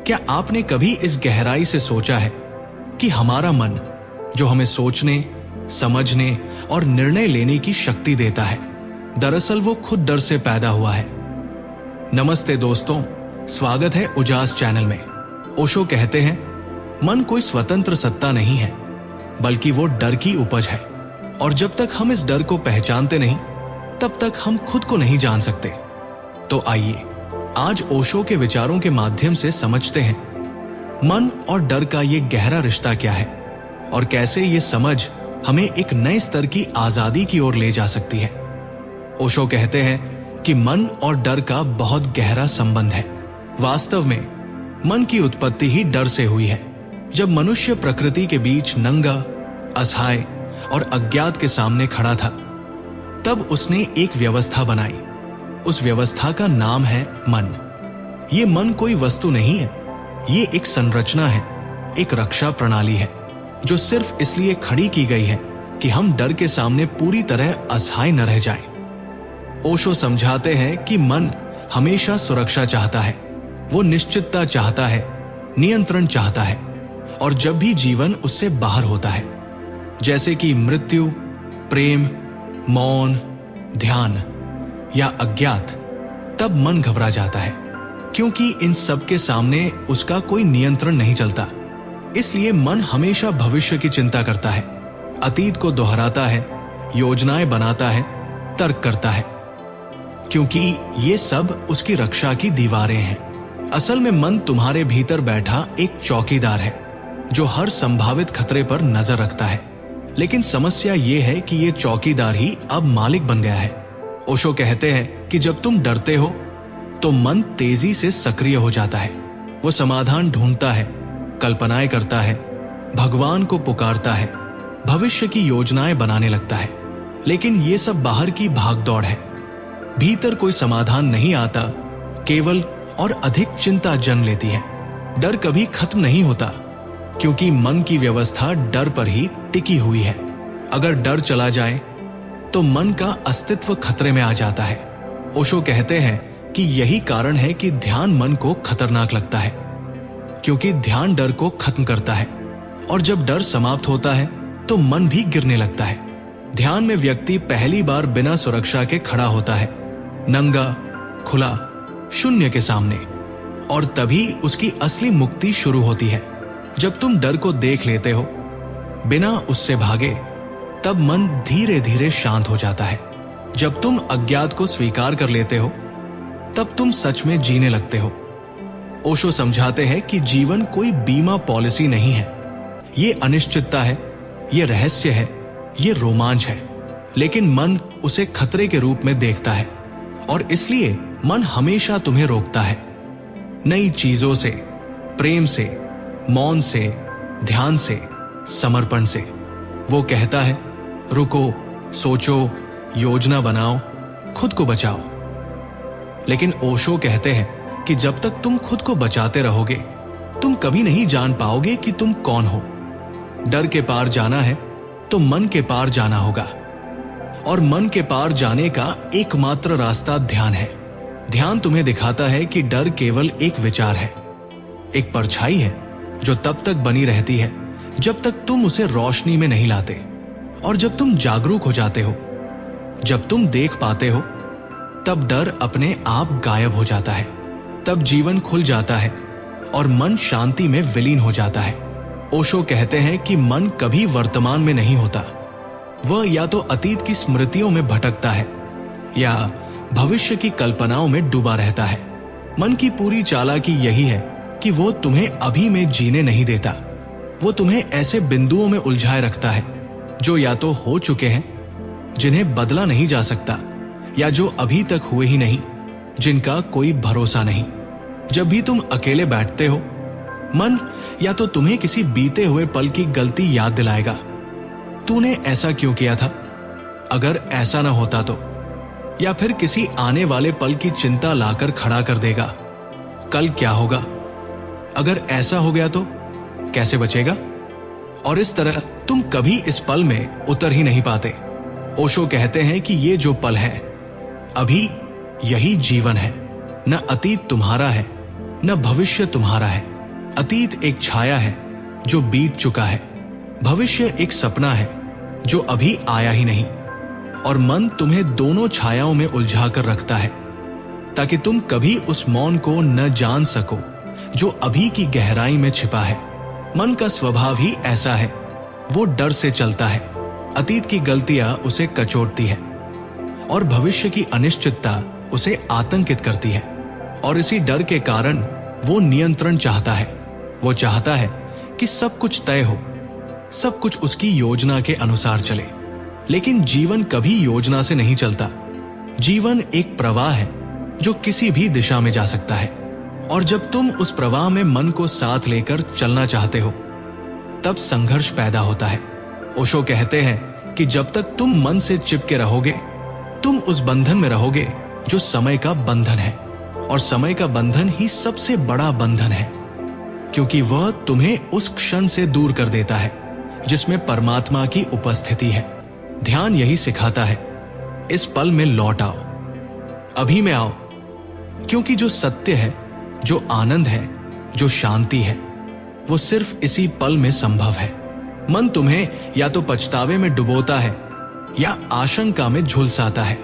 क्या आपने कभी इस गहराई से सोचा है कि हमारा मन, जो हमें सोचने, समझने और निर्णय लेने की शक्ति देता है, दरअसल वो खुद डर से पैदा हुआ है। नमस्ते दोस्तों, स्वागत है उजास चैनल में। ओशो कहते हैं, मन कोई स्वतंत्र सत्ता नहीं है, बल्कि वो डर की उपज है। और जब तक हम इस डर को पहचानते नहीं, तब तक हम खुद को नहीं जान सकते। तो आइए आज ओशो के विचारों के माध्यम से समझते हैं मन और डर का ये गहरा रिश्ता क्या है और कैसे ये समझ हमें एक नए स्तर की आजादी की ओर ले जा सकती है। ओशो कहते हैं कि मन और डर का बहुत गहरा संबंध है। वास्तव में मन की उत्पत्ति ही डर से हुई है। जब मनुष्य प्रकृति के बीच नंगा, असहाय और अज्ञात के सामने खड़ा था, तब उसने एक व्यवस्था बनाई। उस व्यवस्था का नाम है मन। ये मन कोई वस्तु नहीं है, ये एक संरचना है, एक रक्षा प्रणाली है, जो सिर्फ इसलिए खड़ी की गई है कि हम डर के सामने पूरी तरह असहाय न रह जाएं। ओशो समझाते हैं कि मन हमेशा सुरक्षा चाहता है, वो निश्चितता चाहता है, नियंत्रण चाहता है। और जब भी जीवन उससे बाहर होता है, जैसे कि मृत्यु, प्रेम, मौन, ध्यान या अज्ञात, तब मन घबरा जाता है, क्योंकि इन सब के सामने उसका कोई नियंत्रण नहीं चलता। इसलिए मन हमेशा भविष्य की चिंता करता है, अतीत को दोहराता है, योजनाएं बनाता है, तर्क करता है, क्योंकि ये सब उसकी रक्षा की दीवारें हैं। असल में मन तुम्हारे भीतर बैठा एक चौकीदार है, जो हर संभावित खतरे पर नजर रखता है। लेकिन समस्या ये है कि ये चौकीदार ही अब मालिक बन गया है। ओशो कहते हैं कि जब तुम डरते हो तो मन तेजी से सक्रिय हो जाता है। वो समाधान ढूंढता है, कल्पनाएं करता है, भगवान को पुकारता है, भविष्य की योजनाएं बनाने लगता है। लेकिन ये सब बाहर की भागदौड़ है। भीतर कोई समाधान नहीं आता, केवल और अधिक चिंता जन्म लेती है। डर कभी खत्म नहीं होता, क्योंकि मन की व्यवस्था डर पर ही टिकी हुई है। अगर डर चला जाए तो मन का अस्तित्व खतरे में आ जाता है। ओशो कहते हैं कि यही कारण है कि ध्यान मन को खतरनाक लगता है, क्योंकि ध्यान डर को खत्म करता है। और जब डर समाप्त होता है तो मन भी गिरने लगता है। ध्यान में व्यक्ति पहली बार बिना सुरक्षा के खड़ा होता है, नंगा, खुला, शून्य के सामने। और तभी उसकी असली मुक्ति शुरू होती है। जब तुम डर को देख लेते हो बिना उससे भागे, तब मन धीरे धीरे शांत हो जाता है। जब तुम अज्ञात को स्वीकार कर लेते हो, तब तुम सच में जीने लगते हो। ओशो समझाते हैं कि जीवन कोई बीमा पॉलिसी नहीं है। ये अनिश्चितता है, ये रहस्य है, ये रोमांच है। लेकिन मन उसे खतरे के रूप में देखता है, और इसलिए मन हमेशा तुम्हें रोकता है। नई चीजों से, प्रेम से, मौन से, ध्यान से, समर्पण से। वो कहता है, रुको, सोचो, योजना बनाओ, खुद को बचाओ। लेकिन ओशो कहते हैं कि जब तक तुम खुद को बचाते रहोगे, तुम कभी नहीं जान पाओगे कि तुम कौन हो। डर के पार जाना है तो मन के पार जाना होगा, और मन के पार जाने का एकमात्र रास्ता ध्यान है। ध्यान तुम्हें दिखाता है कि डर केवल एक विचार है, एक परछाई है, जो तब तक बनी रहती है जब तक तुम उसे रोशनी में नहीं लाते। और जब तुम जागरूक हो जाते हो, जब तुम देख पाते हो, तब डर अपने आप गायब हो जाता है। तब जीवन खुल जाता है और मन शांति में विलीन हो जाता है। ओशो कहते हैं कि मन कभी वर्तमान में नहीं होता। वह या तो अतीत की स्मृतियों में भटकता है या भविष्य की कल्पनाओं में डूबा रहता है। मन की पूरी चालाकी यही है कि वो तुम्हें अभी में जीने नहीं देता। वो तुम्हें ऐसे बिंदुओं में उलझाए रखता है जो या तो हो चुके हैं, जिन्हें बदला नहीं जा सकता, या जो अभी तक हुए ही नहीं, जिनका कोई भरोसा नहीं। जब भी तुम अकेले बैठते हो, मन या तो तुम्हें किसी बीते हुए पल की गलती याद दिलाएगा। तूने ऐसा क्यों किया था? अगर ऐसा ना होता तो? या फिर किसी आने वाले पल की चिंता लाकर खड़ा कर देगा। कल क्या होगा? अगर ऐसा हो गया तो कैसे बचेगा? और इस तरह तुम कभी इस पल में उतर ही नहीं पाते। ओशो कहते हैं कि ये जो पल है, अभी यही जीवन है। न अतीत तुम्हारा है, न भविष्य तुम्हारा है। अतीत एक छाया है जो बीत चुका है, भविष्य एक सपना है जो अभी आया ही नहीं, और मन तुम्हें दोनों छायाओं में उलझा कर रखता है ताकि तुम कभी उस मौन को न जान सको जो अभी की गहराई में छिपा है। मन का स्वभाव ही ऐसा है, वो डर से चलता है। अतीत की गलतियां उसे कचोटती है और भविष्य की अनिश्चितता उसे आतंकित करती है, और इसी डर के कारण वो नियंत्रण चाहता है। वो चाहता है कि सब कुछ तय हो, सब कुछ उसकी योजना के अनुसार चले। लेकिन जीवन कभी योजना से नहीं चलता। जीवन एक प्रवाह है जो किसी भी दिशा में जा सकता है, और जब तुम उस प्रवाह में मन को साथ लेकर चलना चाहते हो तब संघर्ष पैदा होता है। ओशो कहते हैं कि जब तक तुम मन से चिपके रहोगे तुम उस बंधन में रहोगे जो समय का बंधन है, और समय का बंधन ही सबसे बड़ा बंधन है, क्योंकि वह तुम्हें उस क्षण से दूर कर देता है जिसमें परमात्मा की उपस्थिति है। ध्यान यही सिखाता है, इस पल में लौट आओ, अभी में आओ, क्योंकि जो सत्य है, जो आनंद है, जो शांति है, वो सिर्फ इसी पल में संभव है। मन तुम्हें या तो पछतावे में डुबोता है या आशंका में झुलसाता है,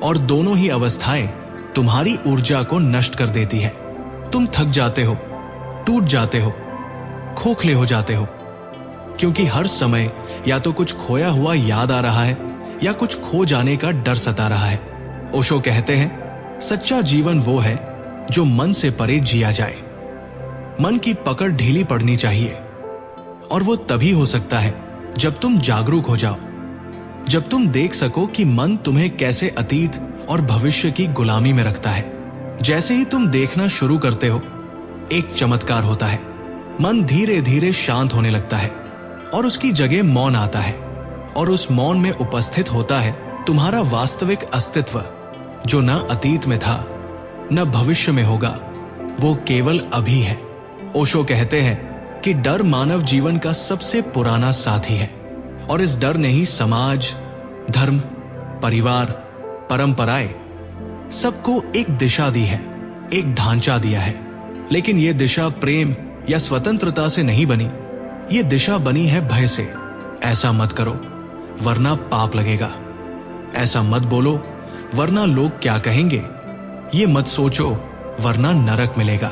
और दोनों ही अवस्थाएं तुम्हारी ऊर्जा को नष्ट कर देती है। तुम थक जाते हो, टूट जाते हो, खोखले हो जाते हो, क्योंकि हर समय या तो कुछ खोया हुआ याद आ रहा है या कुछ खो जाने का डर सता रहा है। ओशो कहते हैं, सच्चा जीवन वो है जो मन से परे जिया जाए। मन की पकड़ ढीली पड़नी चाहिए, और वो तभी हो सकता है जब तुम जागरूक हो जाओ, जब तुम देख सको कि मन तुम्हें कैसे अतीत और भविष्य की गुलामी में रखता है। जैसे ही तुम देखना शुरू करते हो, एक चमत्कार होता है। मन धीरे धीरे शांत होने लगता है और उसकी जगह मौन आता है, और उस मौन में उपस्थित होता है तुम्हारा वास्तविक अस्तित्व, जो न अतीत में था न भविष्य में होगा, वो केवल अभी है। ओशो कहते हैं कि डर मानव जीवन का सबसे पुराना साथी है, और इस डर ने ही समाज, धर्म, परिवार, परंपराएं सबको एक दिशा दी है, एक ढांचा दिया है। लेकिन यह दिशा प्रेम या स्वतंत्रता से नहीं बनी, ये दिशा बनी है भय से। ऐसा मत करो वरना पाप लगेगा, ऐसा मत बोलो वरना लोग क्या कहेंगे, ये मत सोचो वरना नरक मिलेगा।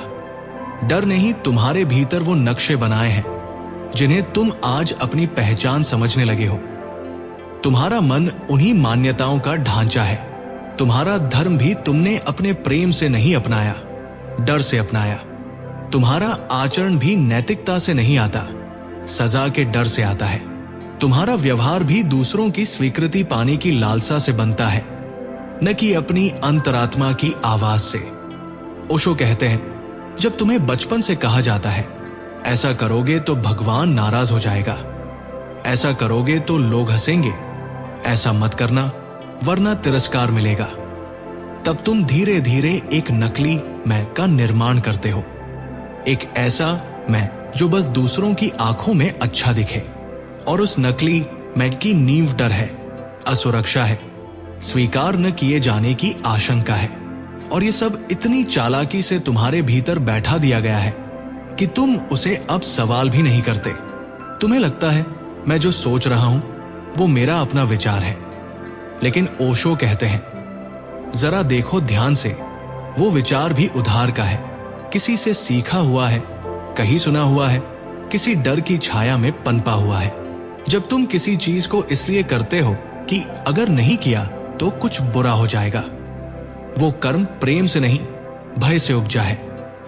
डर ने ही तुम्हारे भीतर वो नक्शे बनाए हैं जिन्हें तुम आज अपनी पहचान समझने लगे हो। तुम्हारा मन उन्हीं मान्यताओं का ढांचा है। तुम्हारा धर्म भी तुमने अपने प्रेम से नहीं अपनाया, डर से अपनाया। तुम्हारा आचरण भी नैतिकता से नहीं आता, सजा के डर से आता है। तुम्हारा व्यवहार भी दूसरों की स्वीकृति पाने की लालसा से बनता है, न कि अपनी अंतरात्मा की आवाज से। ओशो कहते हैं, जब तुम्हें बचपन से कहा जाता है ऐसा करोगे तो भगवान नाराज हो जाएगा, ऐसा करोगे तो लोग हंसेंगे, ऐसा मत करना वरना तिरस्कार मिलेगा, तब तुम धीरे धीरे एक नकली मैं का निर्माण करते हो। एक ऐसा मैं जो बस दूसरों की आंखों में अच्छा दिखे, और उस नकली मैं की नींव डर है, असुरक्षा है, स्वीकार न किए जाने की आशंका है। और ये सब इतनी चालाकी से तुम्हारे भीतर बैठा दिया गया है कि तुम उसे अब सवाल भी नहीं करते। तुम्हें लगता है मैं जो सोच रहा हूं वो मेरा अपना विचार है, लेकिन ओशो कहते हैं, जरा देखो ध्यान से, वो विचार भी उधार का है, किसी से सीखा हुआ है, कहीं सुना हुआ है, किसी डर की छाया में पनपा हुआ है। जब तुम किसी चीज को इसलिए करते हो कि अगर नहीं किया तो कुछ बुरा हो जाएगा, वो कर्म प्रेम से नहीं भय से उपजा है,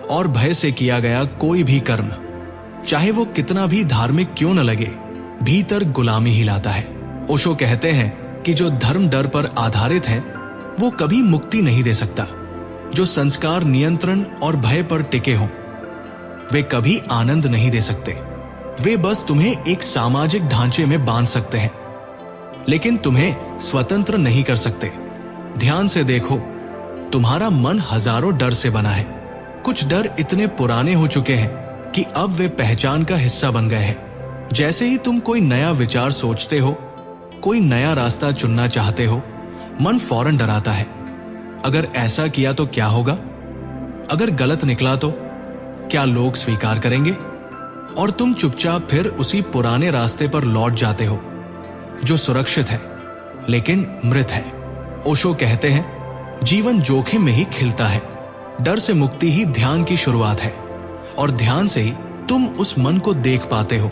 और भय से किया गया कोई भी कर्म, चाहे वो कितना भी धार्मिक क्यों न लगे, भीतर गुलामी ही लाता है। ओशो कहते हैं कि जो धर्म डर पर आधारित है वो कभी मुक्ति नहीं दे सकता। जो संस्कार नियंत्रण और भय पर टिके हों वे कभी आनंद नहीं दे सकते। वे बस तुम्हें एक सामाजिक ढांचे में बांध सकते हैं, लेकिन तुम्हें स्वतंत्र नहीं कर सकते। ध्यान से देखो, तुम्हारा मन हजारों डर से बना है। कुछ डर इतने पुराने हो चुके हैं कि अब वे पहचान का हिस्सा बन गए हैं। जैसे ही तुम कोई नया विचार सोचते हो, कोई नया रास्ता चुनना चाहते हो, मन फौरन डराता है। अगर ऐसा किया तो क्या होगा? अगर गलत निकला तो? क्या लोग स्वीकार करेंगे? और तुम चुपचाप फिर उसी पुराने रास्ते पर लौट जाते हो जो सुरक्षित है लेकिन मृत है। ओशो कहते हैं, जीवन जोखिम में ही खिलता है। डर से मुक्ति ही ध्यान की शुरुआत है और ध्यान से ही तुम उस मन को देख पाते हो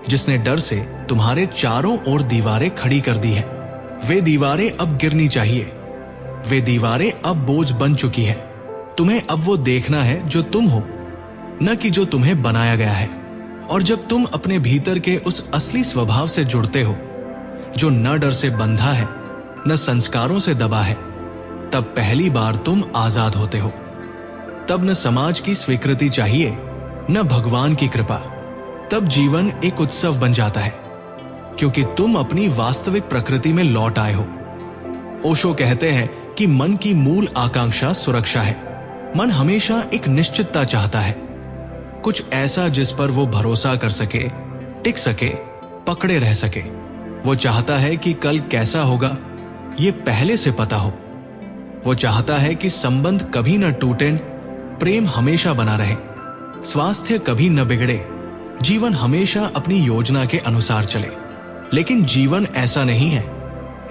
जिसने डर से तुम्हारे चारों ओर दीवारें खड़ी कर दी है। वे दीवारें अब गिरनी चाहिए। वे दीवारें अब बोझ बन चुकी है। तुम्हें अब वो देखना है जो तुम हो, न कि जो तुम्हें बनाया गया है। और जब तुम अपने भीतर के उस असली स्वभाव से जुड़ते हो जो न डर से बंधा है न संस्कारों से दबा है, तब पहली बार तुम आजाद होते हो। तब न समाज की स्वीकृति चाहिए न भगवान की कृपा। तब जीवन एक उत्सव बन जाता है क्योंकि तुम अपनी वास्तविक प्रकृति में लौट आए हो। ओशो कहते हैं कि मन की मूल आकांक्षा सुरक्षा है। मन हमेशा एक निश्चितता चाहता है, कुछ ऐसा जिस पर वो भरोसा कर सके, टिक सके, पकड़े रह सके। वो चाहता है कि कल कैसा होगा ये पहले से पता हो। वो चाहता है कि संबंध कभी न टूटे, प्रेम हमेशा बना रहे, स्वास्थ्य कभी न बिगड़े, जीवन हमेशा अपनी योजना के अनुसार चले। लेकिन जीवन ऐसा नहीं है।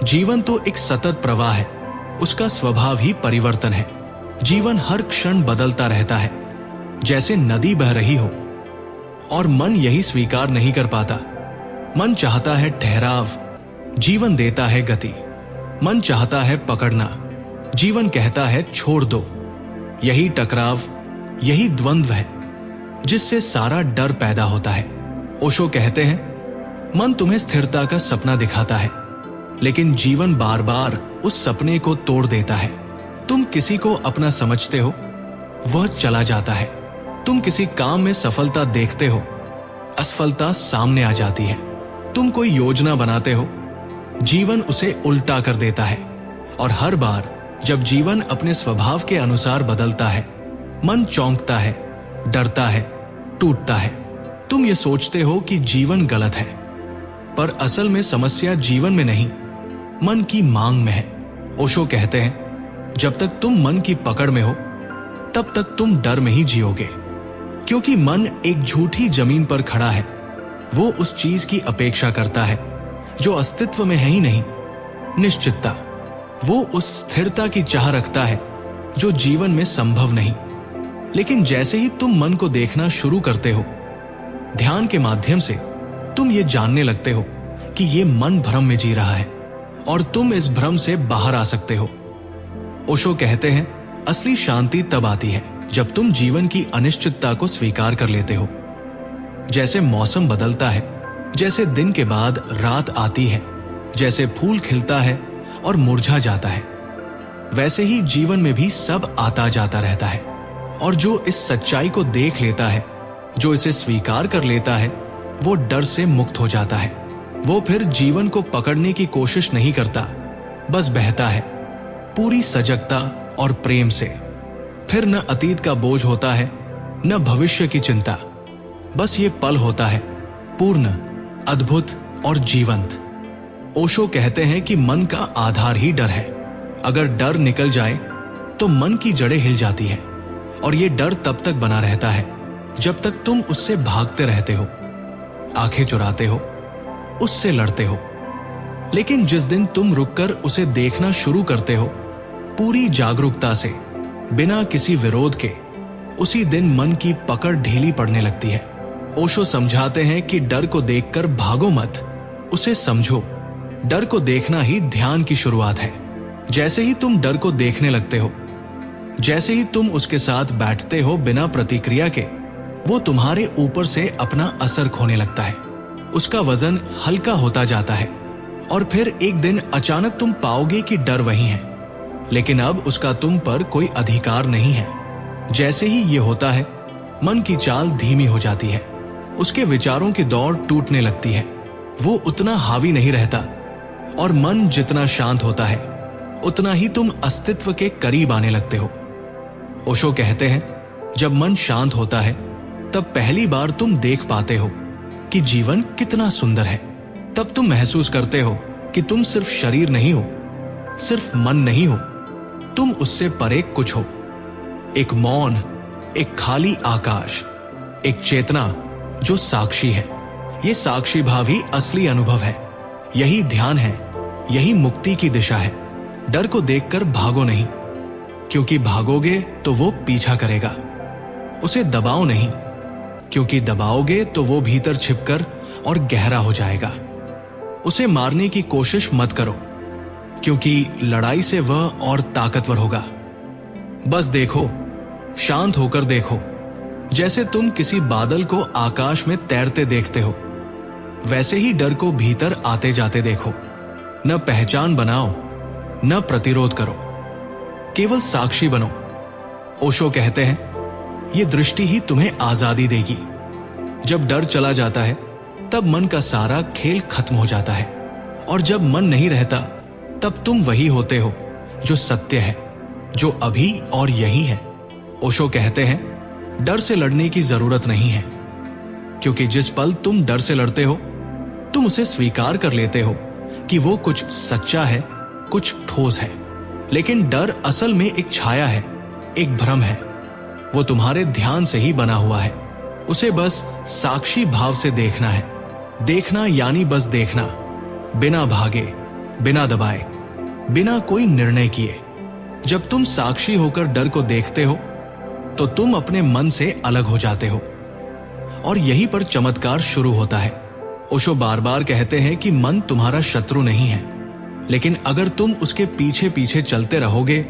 जीवन तो एक सतत प्रवाह है। उसका स्वभाव ही परिवर्तन है। जीवन हर क्षण बदलता रहता है, जैसे नदी बह रही हो। और मन यही स्वीकार नहीं कर पाता। मन चाहता है ठहराव, जीवन देता है गति। मन चाहता है पकड़ना, जीवन कहता है छोड़ दो। यही टकराव, यही द्वंद्व है जिससे सारा डर पैदा होता है। ओशो कहते हैं, मन तुम्हें स्थिरता का सपना दिखाता है, लेकिन जीवन बार बार उस सपने को तोड़ देता है। तुम किसी को अपना समझते हो, वह चला जाता है। तुम किसी काम में सफलता देखते हो, असफलता सामने आ जाती है। तुम कोई योजना बनाते हो, जीवन उसे उल्टा कर देता है। और हर बार जब जीवन अपने स्वभाव के अनुसार बदलता है, मन चौंकता है, डरता है, टूटता है। तुम ये सोचते हो कि जीवन गलत है, पर असल में समस्या जीवन में नहीं, मन की मांग में है। ओशो कहते हैं, जब तक तुम मन की पकड़ में हो, तब तक तुम डर में ही जियोगे। क्योंकि मन एक झूठी जमीन पर खड़ा है। वो उस चीज की अपेक्षा करता है जो अस्तित्व में है ही नहीं, निश्चितता। वो उस स्थिरता की चाह रखता है जो जीवन में संभव नहीं। लेकिन जैसे ही तुम मन को देखना शुरू करते हो, ध्यान के माध्यम से तुम ये जानने लगते हो कि ये मन भ्रम में जी रहा है और तुम इस भ्रम से बाहर आ सकते हो। ओशो कहते हैं, असली शांति तब आती है जब तुम जीवन की अनिश्चितता को स्वीकार कर लेते हो। जैसे मौसम बदलता है, जैसे दिन के बाद रात आती है, जैसे फूल खिलता है और मुरझा जाता है, वैसे ही जीवन में भी सब आता जाता रहता है। और जो इस सच्चाई को देख लेता है, जो इसे स्वीकार कर लेता है, वो डर से मुक्त हो जाता है। वो फिर जीवन को पकड़ने की कोशिश नहीं करता, बस बहता है पूरी सजगता और प्रेम से। फिर न अतीत का बोझ होता है, न भविष्य की चिंता। बस ये पल होता है, पूर्ण, अद्भुत और जीवंत। ओशो कहते हैं कि मन का आधार ही डर है। अगर डर निकल जाए तो मन की जड़ें हिल जाती हैं, और ये डर तब तक बना रहता है जब तक तुम उससे भागते रहते हो, आंखें चुराते हो, उससे लड़ते हो। लेकिन जिस दिन तुम रुककर उसे देखना शुरू करते हो, पूरी जागरूकता से, बिना किसी विरोध के, उसी दिन मन की पकड़ ढीली पड़ने लगती है। ओशो समझाते हैं कि डर को देखकर भागो मत, उसे समझो। डर को देखना ही ध्यान की शुरुआत है। जैसे ही तुम डर को देखने लगते हो, जैसे ही तुम उसके साथ बैठते हो बिना प्रतिक्रिया के, वो तुम्हारे ऊपर से अपना असर खोने लगता है। उसका वजन हल्का होता जाता है और फिर एक दिन अचानक तुम पाओगे कि डर वही है, लेकिन अब उसका तुम पर कोई अधिकार नहीं है। जैसे ही ये होता है, मन की चाल धीमी हो जाती है, उसके विचारों की दौड़ टूटने लगती है, वो उतना हावी नहीं रहता, और मन जितना शांत होता है, उतना ही तुम अस्तित्व के करीब आने लगते हो। ओशो कहते हैं, जब मन शांत होता है, तब पहली बार तुम देख पाते हो कि जीवन कितना सुंदर है। तब तुम महसूस करते हो कि तुम सिर्फ शरीर नहीं हो, सिर्फ मन नहीं हो, तुम उससे परे कुछ हो। एक मौन, एक खाली आकाश, एक चेतना जो साक्षी है। ये साक्षी भाव ही असली अनुभव है। यही ध्यान है, यही मुक्ति की दिशा है। डर को देखकर भागो नहीं, क्योंकि भागोगे तो वो पीछा करेगा। उसे दबाओ नहीं, क्योंकि दबाओगे तो वो भीतर छिपकर और गहरा हो जाएगा। उसे मारने की कोशिश मत करो, क्योंकि लड़ाई से वह और ताकतवर होगा। बस देखो, शांत होकर देखो, जैसे तुम किसी बादल को आकाश में तैरते देखते हो, वैसे ही डर को भीतर आते जाते देखो। न पहचान बनाओ, न प्रतिरोध करो, केवल साक्षी बनो। ओशो कहते हैं, ये दृष्टि ही तुम्हें आजादी देगी। जब डर चला जाता है, तब मन का सारा खेल खत्म हो जाता है, और जब मन नहीं रहता, तब तुम वही होते हो जो सत्य है, जो अभी और यही है। ओशो कहते हैं, डर से लड़ने की जरूरत नहीं है, क्योंकि जिस पल तुम डर से लड़ते हो, तुम उसे स्वीकार कर लेते हो कि वो कुछ सच्चा है, कुछ ठोस है। लेकिन डर असल में एक छाया है, एक भ्रम है। वो तुम्हारे ध्यान से ही बना हुआ है। उसे बस साक्षी भाव से देखना है। देखना यानी बस देखना, बिना भागे, बिना दबाए, बिना कोई निर्णय किए। जब तुम साक्षी होकर डर को देखते हो, तो तुम अपने मन से अलग हो जाते हो, और यहीं पर चमत्कार शुरू होता है। ओशो बार बार कहते हैं कि मन तुम्हारा शत्रु नहीं है, लेकिन अगर तुम उसके पीछे पीछे चलते रहोगे,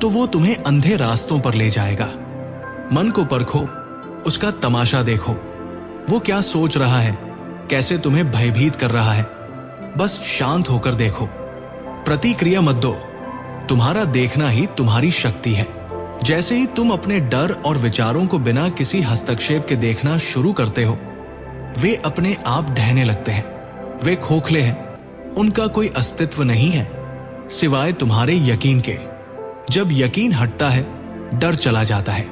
तो वो तुम्हें अंधे रास्तों पर ले जाएगा। मन को परखो, उसका तमाशा देखो। वो क्या सोच रहा है, कैसे तुम्हें भयभीत कर रहा है। बस शांत होकर देखो, प्रतिक्रिया मत दो। तुम्हारा देखना ही तुम्हारी शक्ति है। जैसे ही तुम अपने डर और विचारों को बिना किसी हस्तक्षेप के देखना शुरू करते हो, वे अपने आप ढहने लगते हैं। वे खोखले हैं, उनका कोई अस्तित्व नहीं है सिवाय तुम्हारे यकीन के। जब यकीन हटता है, डर चला जाता है।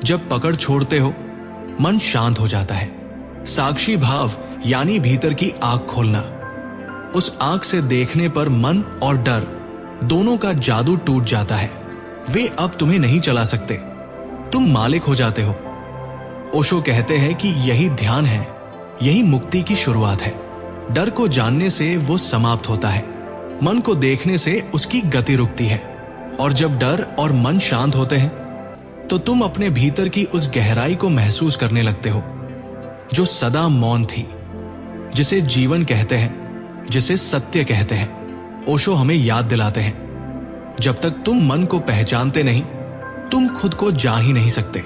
जब पकड़ छोड़ते हो, मन शांत हो जाता है। साक्षी भाव यानी भीतर की आंख खोलना। उस आंख से देखने पर मन और डर दोनों का जादू टूट जाता है। वे अब तुम्हें नहीं चला सकते, तुम मालिक हो जाते हो। ओशो कहते हैं कि यही ध्यान है, यही मुक्ति की शुरुआत है। डर को जानने से वो समाप्त होता है, मन को देखने से उसकी गति रुकती है, और जब डर और मन शांत होते हैं, तो तुम अपने भीतर की उस गहराई को महसूस करने लगते हो जो सदा मौन थी, जिसे जीवन कहते हैं, जिसे सत्य कहते हैं। ओशो हमें याद दिलाते हैं, जब तक तुम मन को पहचानते नहीं, तुम खुद को जान ही नहीं सकते।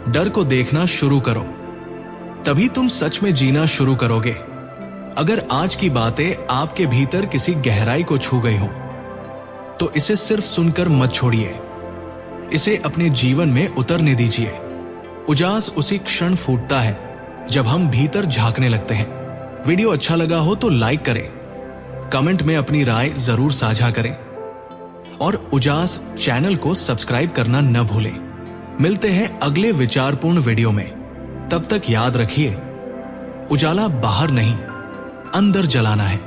डर को देखना शुरू करो, तभी तुम सच में जीना शुरू करोगे। अगर आज की बातें आपके भीतर किसी गहराई को छू गई हो, तो इसे सिर्फ सुनकर मत छोड़िए, इसे अपने जीवन में उतरने दीजिए। उजास उसी क्षण फूटता है जब हम भीतर झांकने लगते हैं। वीडियो अच्छा लगा हो तो लाइक करें, कमेंट में अपनी राय जरूर साझा करें, और उजास चैनल को सब्सक्राइब करना न भूलें। मिलते हैं अगले विचारपूर्ण वीडियो में। तब तक याद रखिए, उजाला बाहर नहीं, अंदर जलाना है।